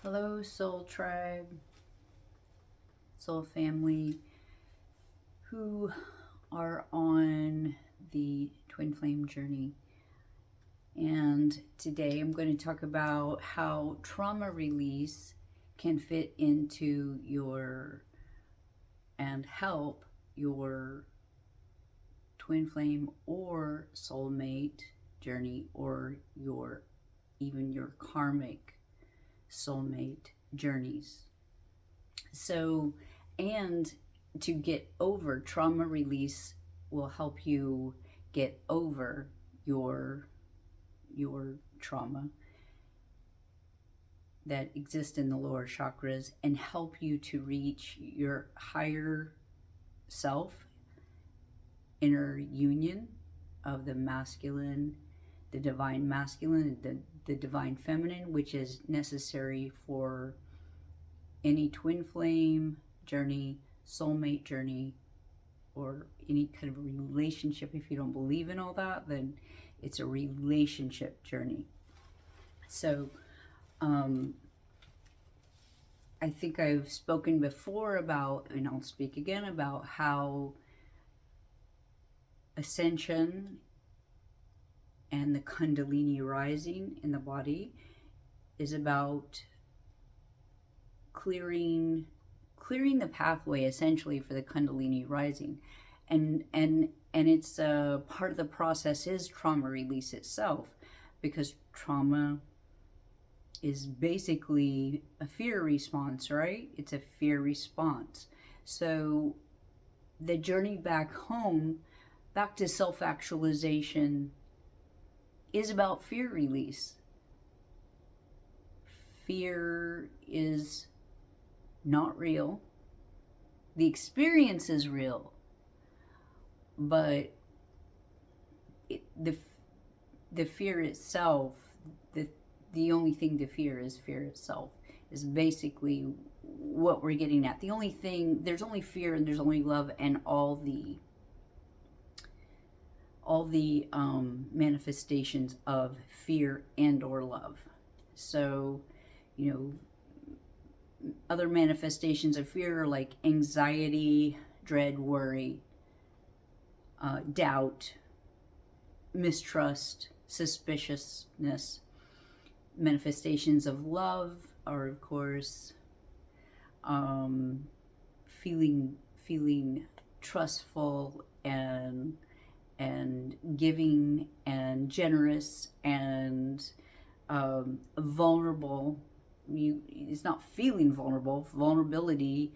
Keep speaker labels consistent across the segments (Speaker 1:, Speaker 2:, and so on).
Speaker 1: Hello, soul tribe, soul family who are on the twin flame journey. And today I'm going to talk about how trauma release can fit into your and help your twin flame or soulmate journey, or even your karmic soulmate journeys. So, and to get over trauma release will help you get over your trauma that exists in the lower chakras and help you to reach your higher self, inner union of the masculine, the divine masculine, the divine feminine, which is necessary for any twin flame journey, soulmate journey, or any kind of relationship. If you don't believe in all that, then it's a relationship journey. So I think I've spoken before about, and I'll speak again about, how Ascension and the Kundalini rising in the body is about clearing the pathway essentially for the Kundalini rising, and it's part of the process is trauma release itself, because trauma is basically a fear response, right? It's a fear response. So the journey back home, back to self-actualization, is about fear release. Fear is not real. The experience is real, but the fear itself, the only thing to fear is fear itself, is basically what we're getting at. The only thing, there's only fear and there's only love, and all the manifestations of fear and or love. So, other manifestations of fear are like anxiety, dread, worry, doubt, mistrust, suspiciousness. Manifestations of love are, of course, feeling trustful and giving and generous and vulnerable. It's not feeling vulnerable. Vulnerability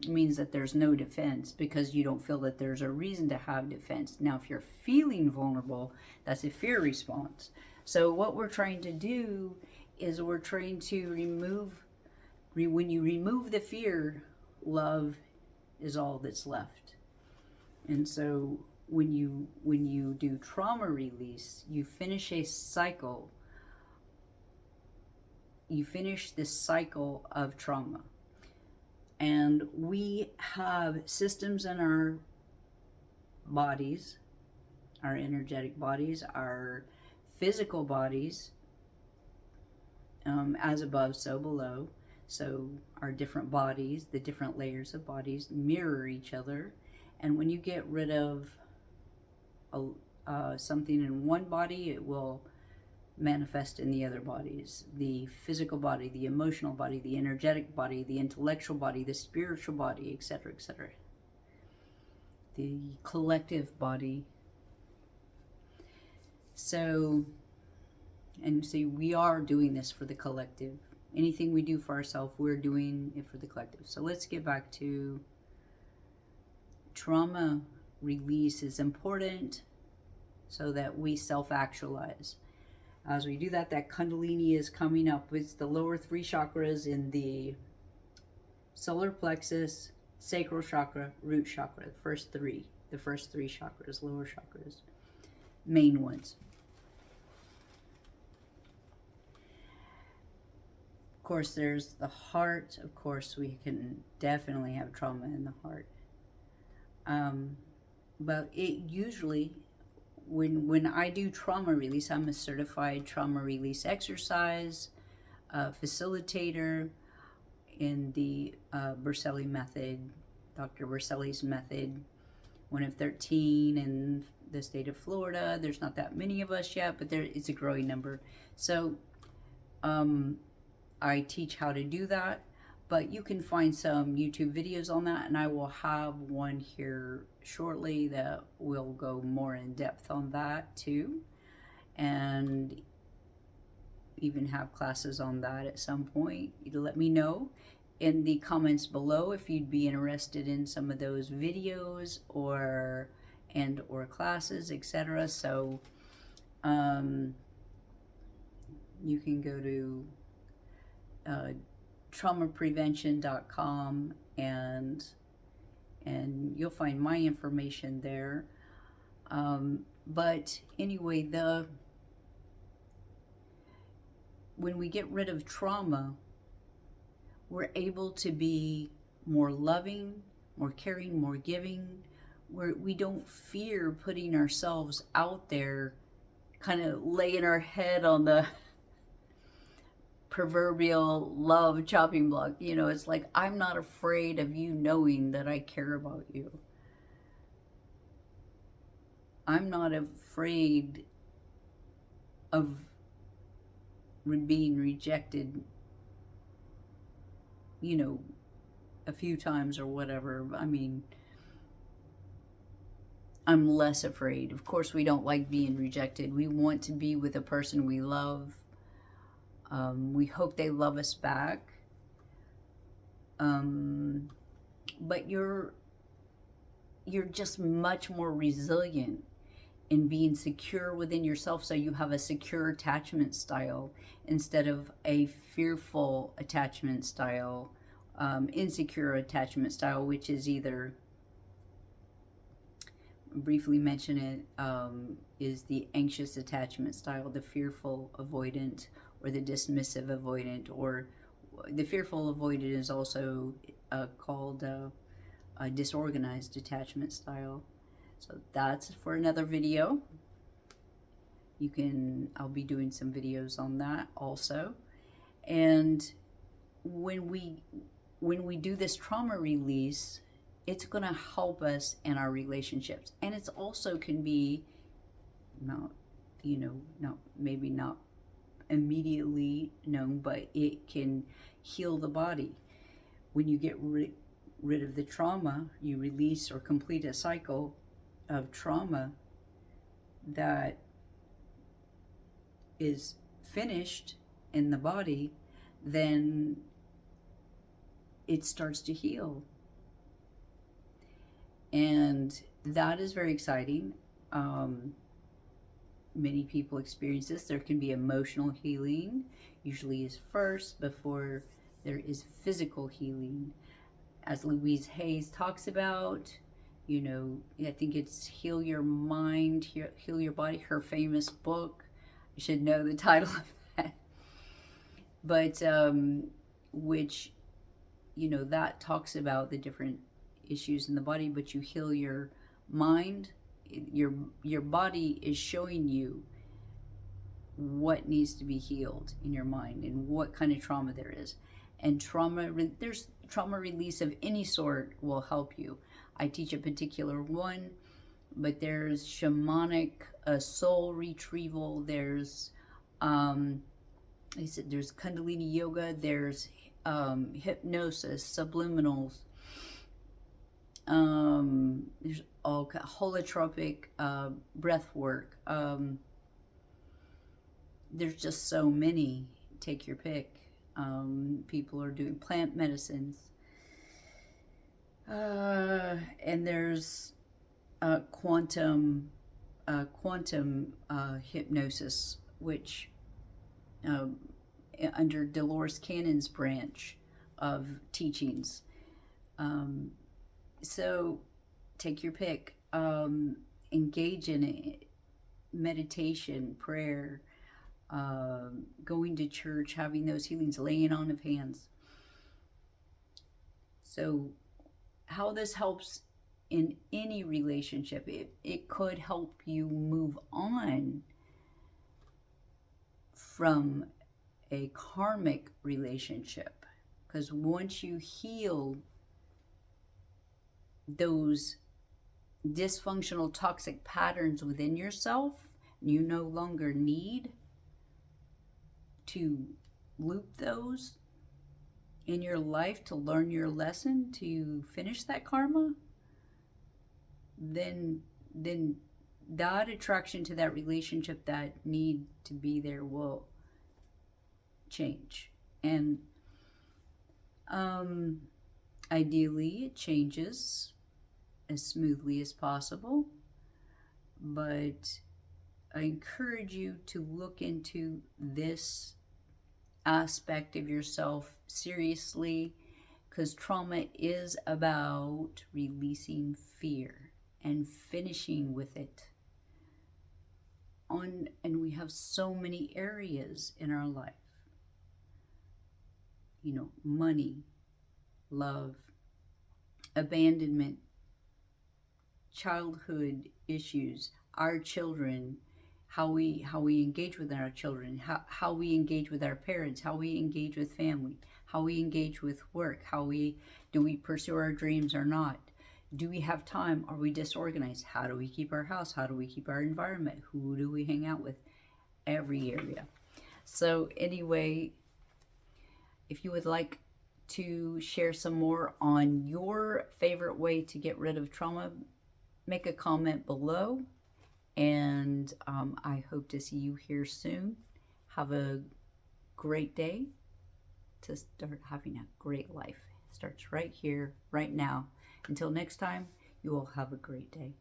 Speaker 1: means that there's no defense, because you don't feel that there's a reason to have defense. Now, if you're feeling vulnerable, that's a fear response. So what we're trying to do is we're trying to when you remove the fear, love is all that's left. And so when you do trauma release, you finish a cycle. You finish this cycle of trauma. And we have systems in our bodies, our energetic bodies, our physical bodies, as above, so below. So our different bodies, the different layers of bodies, mirror each other. And when you get rid of something in one body, it will manifest in the other bodies: the physical body, the emotional body, the energetic body, the intellectual body, the spiritual body, etc., etc. The collective body. So we are doing this for the collective. Anything we do for ourselves, we're doing it for the collective. So let's get back to trauma release is important so that we self-actualize. As we do that, that Kundalini is coming up. It's the lower three chakras in the solar plexus, sacral chakra, root chakra. The first three chakras, lower chakras, main ones. Of course, there's the heart. Of course, we can definitely have trauma in the heart. But it usually, when I do trauma release, I'm a certified trauma release exercise facilitator in the Berselli method, Dr. Berselli's method, one of 13 in the state of Florida. There's not that many of us yet, but it's a growing number. So I teach how to do that, but you can find some YouTube videos on that, and I will have one here shortly that will go more in depth on that too, and even have classes on that at some point. You let me know in the comments below if you'd be interested in some of those videos or classes, etc. So you can go to traumaprevention.com and you'll find my information there. But anyway, when we get rid of trauma, we're able to be more loving, more caring, more giving, where we don't fear putting ourselves out there, kind of laying our head on the proverbial love chopping block. You know, it's like, I'm not afraid of you knowing that I care about you. I'm not afraid of being rejected, you know, a few times or whatever. I mean, I'm less afraid. Of course, we don't like being rejected. We want to be with a person we love. We hope they love us back. But you're just much more resilient in being secure within yourself, so you have a secure attachment style instead of a fearful attachment style, insecure attachment style, which is either, briefly mention it, is the anxious attachment style, the fearful avoidant, or the dismissive avoidant, or the fearful avoidant is also called a disorganized attachment style. So that's for another video. I'll be doing some videos on that also. And when we do this trauma release, it's going to help us in our relationships. And it's also can be maybe not immediately known, but it can heal the body. When you get rid of the trauma, you release or complete a cycle of trauma that is finished in the body, then it starts to heal. And that is very exciting. Many people experience this. There can be emotional healing, usually is first, before there is physical healing. As Louise Hayes talks about, you know, I think it's Heal Your Mind, Heal Your Body, her famous book. You should know the title of that. But, which, you know, that talks about the different issues in the body, but you heal your mind. Your body is showing you what needs to be healed in your mind and what kind of trauma there is. And there's trauma release of any sort will help you. I teach a particular one, but there's shamanic soul retrieval. There's there's Kundalini yoga. There's hypnosis, subliminals. There's all holotropic breath work. There's just so many. Take your pick. People are doing plant medicines. And there's quantum hypnosis, which under Dolores Cannon's branch of teachings. So take your pick. Engage in it. Meditation, prayer, going to church, having those healings, laying on of hands. So how this helps in any relationship. It could help you move on from a karmic relationship, because once you heal those dysfunctional toxic patterns within yourself, you no longer need to loop those in your life to learn your lesson, to finish that karma, then that attraction to that relationship that need to be there will change. And ideally it changes as smoothly as possible, but I encourage you to look into this aspect of yourself seriously, because trauma is about releasing fear and finishing with it. And we have so many areas in our life, money, love, abandonment, childhood issues, our children, how we engage with our children, how we engage with our parents, how we engage with family, how we engage with work, do we pursue our dreams or not? Do we have time? Are we disorganized? How do we keep our house? How do we keep our environment? Who do we hang out with? Every area. So anyway, if you would like to share some more on your favorite way to get rid of trauma, make a comment below. And I hope to see you here soon. Have a great day to start having a great life. It starts right here, right now. Until next time, you all have a great day.